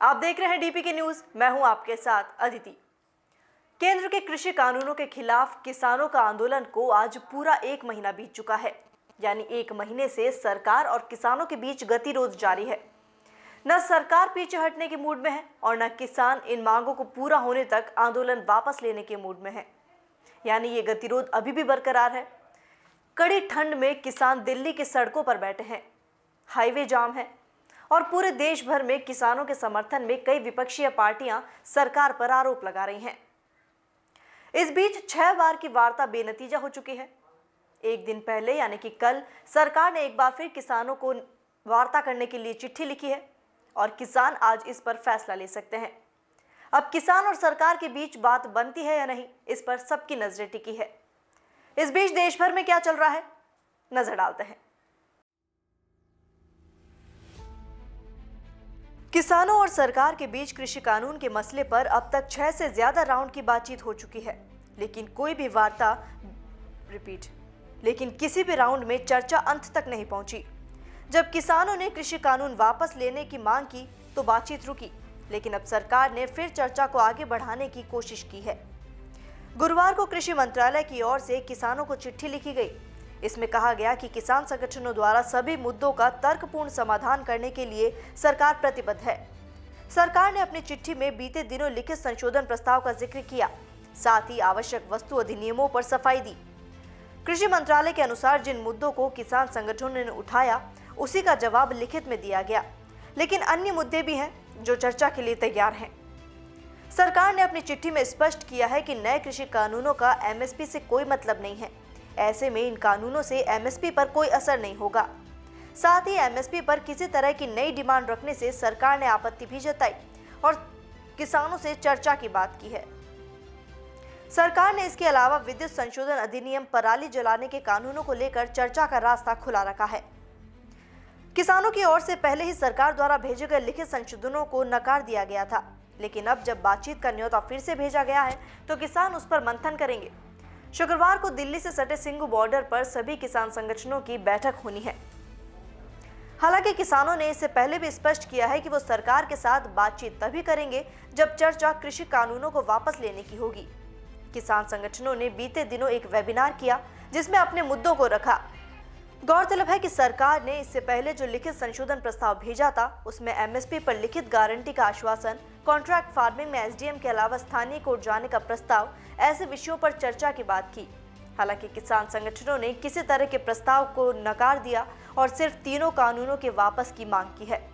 आप देख रहे हैं डीपीके न्यूज। मैं हूं आपके साथ अदिति। केंद्र के कृषि कानूनों के खिलाफ किसानों का आंदोलन को आज पूरा 1 महीना बीत चुका है। यानी 1 महीने से सरकार और किसानों के बीच गतिरोध जारी है। न सरकार पीछे हटने के मूड में है और न किसान इन मांगों को पूरा होने तक आंदोलन वापस लेने के मूड में है। यानी ये गतिरोध अभी भी बरकरार है। कड़ी ठंड में किसान दिल्ली की सड़कों पर बैठे हैं, हाईवे जाम है और पूरे देश भर में किसानों के समर्थन में कई विपक्षीय पार्टियां सरकार पर आरोप लगा रही हैं। इस बीच 6 बार की वार्ता बेनतीजा हो चुकी है। एक दिन पहले यानी कि कल सरकार ने एक बार फिर किसानों को वार्ता करने के लिए चिट्ठी लिखी है और किसान आज इस पर फैसला ले सकते हैं। अब किसान और सरकार के बीच बात बनती है या नहीं, इस पर सबकी नजरें टिकी है। इस बीच देश भर में क्या चल रहा है, नजर डालते हैं। किसानों और सरकार के बीच कृषि कानून के मसले पर अब तक 6 से ज्यादा राउंड की बातचीत हो चुकी है, लेकिन किसी भी राउंड में चर्चा अंत तक नहीं पहुंची। जब किसानों ने कृषि कानून वापस लेने की मांग की तो बातचीत रुकी, लेकिन अब सरकार ने फिर चर्चा को आगे बढ़ाने की कोशिश की है। गुरुवार को कृषि मंत्रालय की ओर से किसानों को चिट्ठी लिखी गई। इसमें कहा गया कि किसान संगठनों द्वारा सभी मुद्दों का तर्कपूर्ण समाधान करने के लिए सरकार प्रतिबद्ध है। सरकार ने अपनी चिट्ठी में बीते दिनों लिखित संशोधन प्रस्ताव का जिक्र किया, साथ ही आवश्यक वस्तु अधिनियमों पर सफाई दी। कृषि मंत्रालय के अनुसार जिन मुद्दों को किसान संगठनों ने उठाया उसी का जवाब लिखित में दिया गया, लेकिन अन्य मुद्दे भी हैं जो चर्चा के लिए तैयार हैं। सरकार ने अपनी चिट्ठी में स्पष्ट किया है कि नए कृषि कानूनों का एमएसपी से कोई मतलब नहीं है। ऐसे में इन कानूनों से एमएसपी पर कोई असर नहीं होगा। साथ ही एमएसपी पर किसी तरह की नई डिमांड रखने से सरकार ने आपत्ति भी जताई और किसानों से चर्चा की बात की है। सरकार ने इसके अलावा विद्युत संशोधन अधिनियम, पराली जलाने के कानूनों को लेकर चर्चा का रास्ता खुला रखा है। किसानों की ओर से पहले ही सरकार द्वारा भेजे गए लिखित संशोधनों को नकार दिया गया था, लेकिन अब जब बातचीत का न्योता फिर से भेजा गया है तो किसान उस पर मंथन करेंगे। शुक्रवार को दिल्ली से सटे सिंघू बॉर्डर पर सभी किसान संगठनों की बैठक होनी है। हालांकि किसानों ने इससे पहले भी स्पष्ट किया है कि वो सरकार के साथ बातचीत तभी करेंगे जब चर्चा कृषि कानूनों को वापस लेने की होगी। किसान संगठनों ने बीते दिनों एक वेबिनार किया जिसमें अपने मुद्दों को रखा। गौरतलब है कि सरकार ने इससे पहले जो लिखित संशोधन प्रस्ताव भेजा था उसमें एमएसपी पर लिखित गारंटी का आश्वासन, कॉन्ट्रैक्ट फार्मिंग में एसडीएम के अलावा स्थानीय कोर्ट जाने का प्रस्ताव, ऐसे विषयों पर चर्चा की बात की। हालांकि किसान संगठनों ने किसी तरह के प्रस्ताव को नकार दिया और सिर्फ तीनों कानूनों के वापस की मांग की है।